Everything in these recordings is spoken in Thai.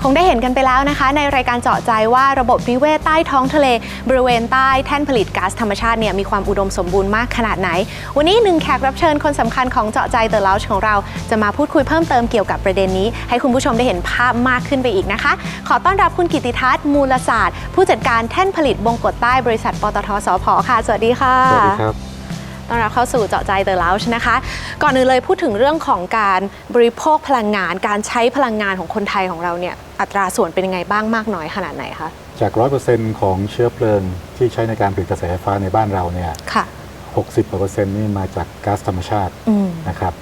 งได้เห็นกันไปแล้วนะคะในรายการเจาะใจว่าระบบนิเวศใต้ท้องทะเลบริเวณใต้แท่นผลิตก๊าซธรรมชาติเนี่ยมีความอุดมสมบูรณ์มากขนาดไหนวันนี้หนึ่งแขกรับเชิญคนสำคัญของเจาะใจเดอะลาวจ์ของเราจะมาพูดคุยเพิ่มเติมเกี่ยวกับประเด็นนี้ให้คุณผู้ชมได้เห็นภาพมากขึ้นไปอีกนะคะขอต้อนรับคุณกิตติทัศน์มูลศาสตร์ผู้จัดการแท่นผลิตบงกฎใต้บริษัทปตท.สผ.ค่ะสวัสดีค่ะสวัสดีครับต้อนรับเข้าสู่เจาะใจเดอะลาวจ์นะคะก่อนอื่นเลยพูดถึงเรื่องของการบริโภคพลังงานการใช้พลังงานของคนไทยของเราเนี่ยอัตราส่วนเป็นยังไงบ้างมากน้อยขนาดไหนคะจาก 100% ของเชื้อเพลิงที่ใช้ในการผลิตกระแสไฟฟ้าในบ้านเราเนี่ย60% นี่มาจากก๊าซธรรมชาตินะครับ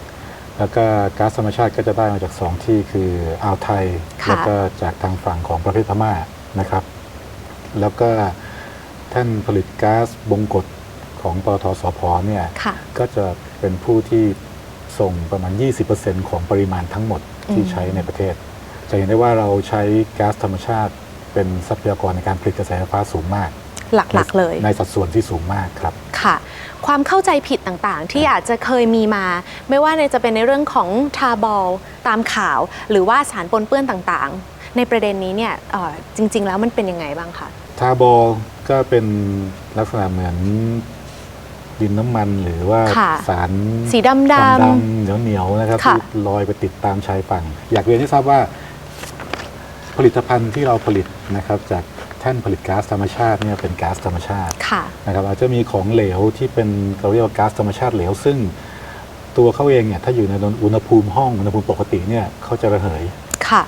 แล้วก็ก๊าซธรรมชาติก็จะได้มาจาก2ที่คืออ่าวไทยแล้วก็จากทางฝั่งของประเทศพม่านะครับแล้วก็ท่านผลิตก๊าซบงกฎของปตท.สผ.เนี่ยก็จะเป็นผู้ที่ส่งประมาณ 20% ของปริมาณทั้งหมดที่ใช้ในประเทศจะเห็นได้ว่าเราใช้ก๊าซธรรมชาติเป็นทรัพยากรในการผลิตกระแสไฟฟ้าสูงมากหลักๆเลยในสัดส่วนที่สูงมากครับค่ะความเข้าใจผิดต่างๆที่อาจจะเคยมีมาไม่ว่าจะเป็นในเรื่องของทาบอลตามข่าวหรือว่าสารปนเปื้อนต่างๆในประเด็นนี้เนี่ยจริงๆแล้วมันเป็นยังไงบ้างคะทาบอลก็เป็นลักษณะเหมือนดินน้ำมันหรือว่าสารสีดำเหนียวๆนะครับที่ลอยไปติดตามชายฝั่งอยากเรียนให้ทราบว่าผลิตภัณฑ์ที่เราผลิตนะครับจากแท่นผลิตก๊าซธรรมชาติเนี่ยเป็นก๊าซธรรมชาตินะครับอาจจะมีของเหลวที่เป็นเราเรียกว่าก๊าซธรรมชาติเหลวซึ่งตัวเขาเองเนี่ยถ้าอยู่ในอุณหภูมิห้องอุณหภูมิปกติเนี่ยเขาจะระเหย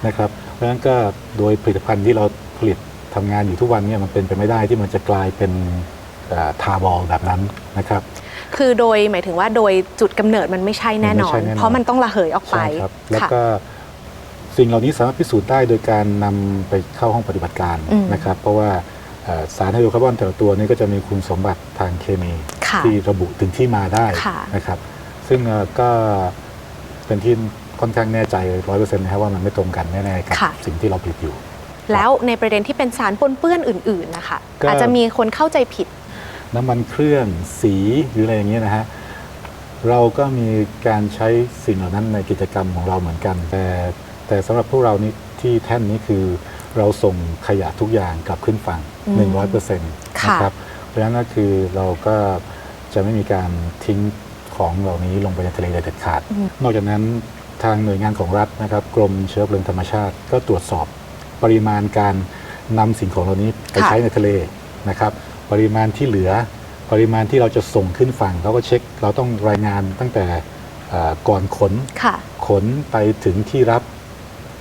นะครับเพราะฉะนั้นก็โดยผลิตภัณฑ์ที่เราผลิตทำงานอยู่ทุกวันเนี่ยมันเป็นไปไม่ได้ที่มันจะกลายเป็นทาบอลแบบนั้นนะครับคือโดยหมายถึงว่าโดยจุดกำเนิดมันไม่ใช่แน่นอนเพราะมันต้องระเหยออกไปแล้วก็สิ่งเหล่านี้สามารถพิสูจน์ได้โดยการนำไปเข้าห้องปฏิบัติการนะครับเพราะว่าสารไฮโดรคาร์บอนแต่ละตัวนี้ก็จะมีคุณสมบัติทางเคมีที่ระบุถึงที่มาได้นะครับซึ่งก็เป็นที่ค่อนข้างแน่ใจ 100% นะครับว่ามันไม่ตรงกันแน่ๆกับสิ่งที่เราผลิตอยู่แล้วในประเด็นที่เป็นสารปนเปื้อนอื่นๆนะคะอาจจะมีคนเข้าใจผิดน้ำมันเครื่องสีหรืออะไรอย่างเงี้ยนะฮะเราก็มีการใช้สิ่งเหล่านั้นในกิจกรรมของเราเหมือนกันแต่สำหรับพวกเรานี่ที่แท่นนี้คือเราส่งขยะทุกอย่างกลับขึ้นฝั่ง 100% นะครับเพราะฉะนั้นก็คือเราก็จะไม่มีการทิ้งของเหล่านี้ลงไปในทะเลโดยเด็ดขาดนอกจากนั้นทางหน่วยงานของรัฐนะครับกรมเชื้อเพลิงธรรมชาติก็ตรวจสอบปริมาณการนำสิ่งของเหล่านี้ไปใช้ในทะเลนะครับปริมาณที่เหลือปริมาณที่เราจะส่งขึ้นฝั่งเขาก็เช็คเราต้องรายงานตั้งแต่ก่อนขนไปถึงที่รับ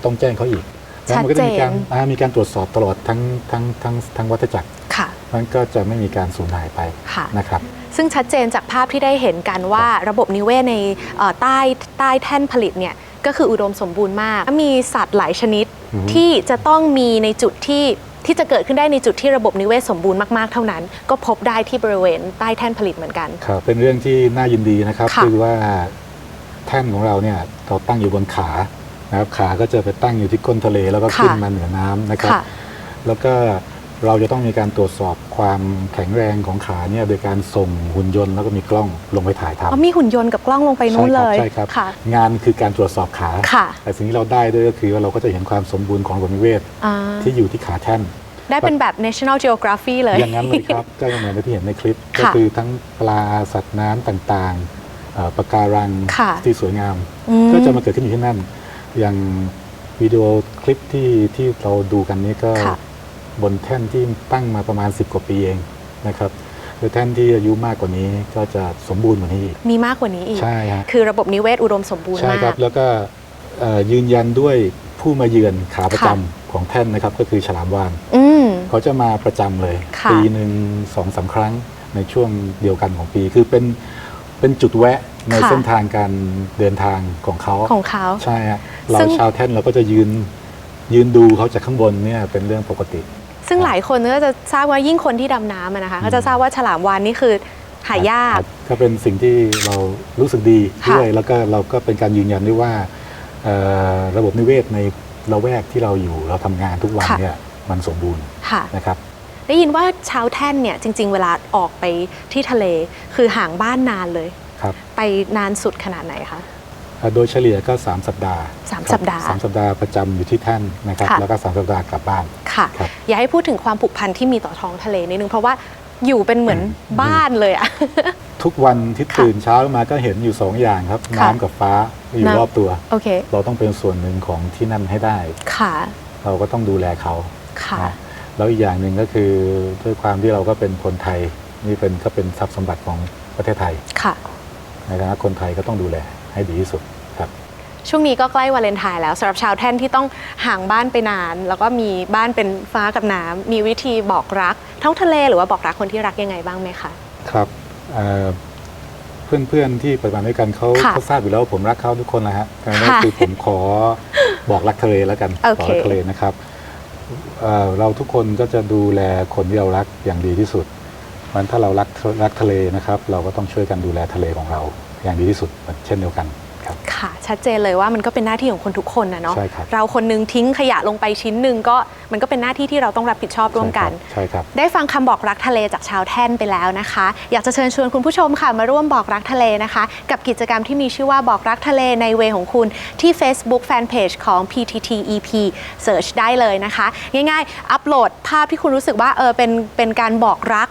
ต้องแจ้งเขาอีกแล้วมันก็จะมีการตรวจสอบตลอดทั้งวัฏจักรมันก็จะไม่มีการสูญหายไปนะครับซึ่งชัดเจนจากภาพที่ได้เห็นกันว่าระบบนิเวศในใต้แท่นผลิตเนี่ยก็คืออุดมสมบูรณ์มากมีสัตว์หลายชนิดที่จะต้องมีในจุดที่จะเกิดขึ้นได้ในจุดที่ระบบนิเวศสมบูรณ์มากๆเท่านั้นก็พบได้ที่บริเวณใต้แท่นผลิตเหมือนกันครับเป็นเรื่องที่น่ายินดีนะครับคือว่าแท่นของเราเนี่ยเราตั้งอยู่บนขานะครับขาก็จะไปตั้งอยู่ที่ก้นทะเลแล้วก็ขึ้นมาเหนือน้ำนะครับแล้วก็เราจะต้องมีการตรวจสอบความแข็งแรงของขาเนี่ยโดยการส่งหุ่นยนต์แล้วก็มีกล้องลงไปถ่ายทำมีหุ่นยนต์กับกล้องลงไปนู้นเลยใช่ครับงานคือการตรวจสอบขาแต่สิ่งที่เราได้ด้วยก็คือว่าเราก็จะเห็นความสมบูรณ์ของระบบนิเวศที่อยู่ที่ขาแท่นได้เป็นแบบ National Geography เลยอย่างนั้นเลยครับก็เหมือนที่เห็นในคลิปก็คือทั้งปลาสัตว์น้ำต่างๆปะการังที่สวยงามก็จะมาเกิดขึ้นอยู่ที่นั่นอย่างวิดีโอคลิปที่เราดูกันนี้ก็บนแท่นที่ตั้งมาประมาณ10 กว่าปีเองนะครับโดยแท่นที่อายุมากกว่านี้ก็จะสมบูรณ์กว่านี้มีมากกว่านี้อีกใช่ครับคือระบบนิเวศอุดมสมบูรณ์มากใช่ครับแล้วก็ยืนยันด้วยผู้มาเยือนขาประจำของแท่นนะครับก็คือฉลามวาฬเขาจะมาประจำเลยปีหนึ่ง2-3 ครั้งในช่วงเดียวกันของปีคือเป็นจุดแวะในเส้นทางการเดินทางของเขาใช่ฮะเราชาวแท่นเราก็จะยืนดูเขาจากข้างบนเนี่ยเป็นเรื่องปกติซึ่งหลายคนก็จะทราบว่ายิ่งคนที่ดำน้ำนะคะก็จะทราบว่าฉลามวาฬนี่คือหายากก็เป็นสิ่งที่เรารู้สึกดีด้วยแล้วก็เราก็เป็นการยืนยันด้วยว่าระบบนิเวศในละแวกที่เราอยู่เราทำงานทุกวันเนี่ยมันสมบูรณ์นะครับได้ยินว่าชาวแท่นเนี่ยจริงๆเวลาออกไปที่ทะเลคือห่างบ้านนานเลยไปนานสุดขนาดไหนคะ โดยเฉลี่ยก็3 สัปดาห์ 3 สัปดาห์ 3 สัปดาห์ประจำอยู่ที่แท่นนะครับ ค่ะ แล้วก็3 สัปดาห์กลับบ้าน ค่ะ ครับ อยากให้พูดถึงความผูกพันที่มีต่อท้องทะเลนิดนึงเพราะว่าอยู่เป็นเหมือนบ้านเลยอะ ทุกวันที่ ค่ะ ตื่นเช้ามาก็เห็นอยู่2 อย่างครับ ค่ะ น้ำกับฟ้าอยู่ น้ำ รอบตัว โอเค เราต้องเป็นส่วนหนึ่งของที่นั่นให้ได้ ค่ะ เราก็ต้องดูแลเขา ค่ะ นะแล้วอีกอย่างหนึ่งก็คือด้วยความที่เราก็เป็นคนไทยนี่ก็เป็นทรัพย์สมบัติของประเทศไทย ค่ะ ในฐานะคนไทยก็ต้องดูแลให้ดีที่สุดครับ ช่วงนี้ก็ใกล้วาเลนไทน์แล้วสำหรับชาวแท่นที่ต้องห่างบ้านไปนาน แล้วก็มีบ้านเป็นฟ้ากับน้ำมีวิธีบอกรักท้องทะเลหรือว่าบอกรักคนที่รักยังไงบ้างไหมคะ ครับเพื่อนๆที่ปฏิบัติด้วยกันเขา ค่ะ ทราบอยู่แล้วว่าผมรักเขาทุกคนนะฮะแต่นั่น ค่ะ คือผมขอบอกรักทะเลแล้วกัน โอ บอก เค รักทะเลนะครับเราทุกคนก็จะดูแลคนที่เรารักอย่างดีที่สุดมันถ้าเรารักทะเลนะครับ เราก็ต้องช่วยกันดูแลทะเลของเราอย่างดีที่สุดเช่นเดียวกันครับ ค่ะชัดเจนเลยว่ามันก็เป็นหน้าที่ของคนทุกคนนะเนาะ ใช่ครับ เราคนนึงทิ้งขยะลงไปชิ้นหนึ่งก็มันก็เป็นหน้าที่ที่เราต้องรับผิดชอบร่วมกัน ใช่ครับ ได้ฟังคำบอกรักทะเลจากชาวแท่นไปแล้วนะคะ อยากจะเชิญชวนคุณผู้ชมค่ะมาร่วมบอกรักทะเลนะคะ กับกิจกรรมที่มีชื่อว่าบอกรักทะเลในเวของคุณที่ Facebook Fanpage ของ PTT EP Search ได้เลยนะคะ ง่ายๆ อัปโหลดภาพที่คุณรู้สึกว่าเป็นการบอกรัก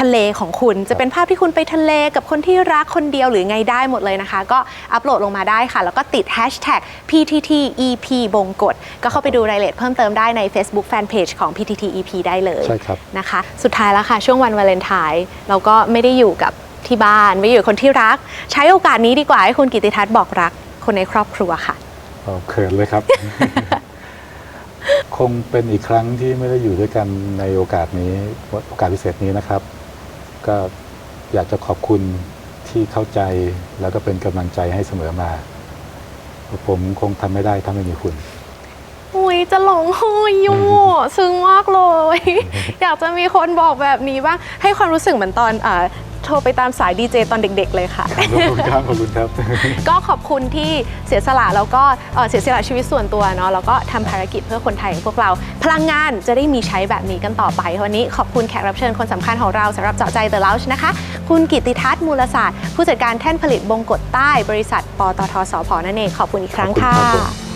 ทะเลของคุณจะเป็นภาพที่คุณไปทะเลกับคนที่รักคนเดียวหรือไงได้หมดเลยนะคะ ก็อัปโหลดลงมาได้ค่ะ แล้วก็ติด Hashtag PTT EP บงกฎก็เข้าไปดูรายละเอียดเพิ่มเติมได้ใน Facebook Fanpage ของ PTT EP ได้เลย ใช่ครับ นะคะสุดท้ายแล้วค่ะช่วงวันวาเลนไทน์เราก็ไม่ได้อยู่กับที่บ้านไม่ได้อยู่กับคนที่รัก ใช้โอกาสนี้ดีกว่าให้คุณกิติทัศน์บอกรักคนในครอบครัวค่ะ เขินเลยครับ คงเป็นอีกครั้งที่ไม่ได้อยู่ด้วยกันในโอกาสนี้โอกาสพิเศษนี้นะครับ ก็อยากจะขอบคุณที่เข้าใจแล้วก็เป็นกำลังใจให้เสมอมา ผมคงทำไม่ได้ถ้าไม่มีคุณ อุ้ยจะหลงเฮยอยู่ซึ้งมากเลย อยากจะมีคนบอกแบบนี้บ้างให้ความรู้สึกเหมือนตอนโทรไปตามสายดีเจตอนเด็กๆเลยค่ะ ขอบคุณครับขอบคุณครับ ก็ขอบคุณที่เสียสละแล้วก็เสียสละชีวิตส่วนตัวเนาะแล้วก็ทำภารกิจเพื่อคนไทยอย่างพวกเรา พลังงานจะได้มีใช้แบบนี้กันต่อไปวันนี้ขอบคุณแขกรับเชิญคนสำคัญของเราสำหรับเจาะใจ The Lounge นะคะคุณกิติทัศน์มูลศาสตร์ผู้จัดการแท่นผลิตบงกฎใต้บริษัทปตทสผนั่นเองขอบคุณอีกครั้ง ขอบคุณ ค่ะ ครับผม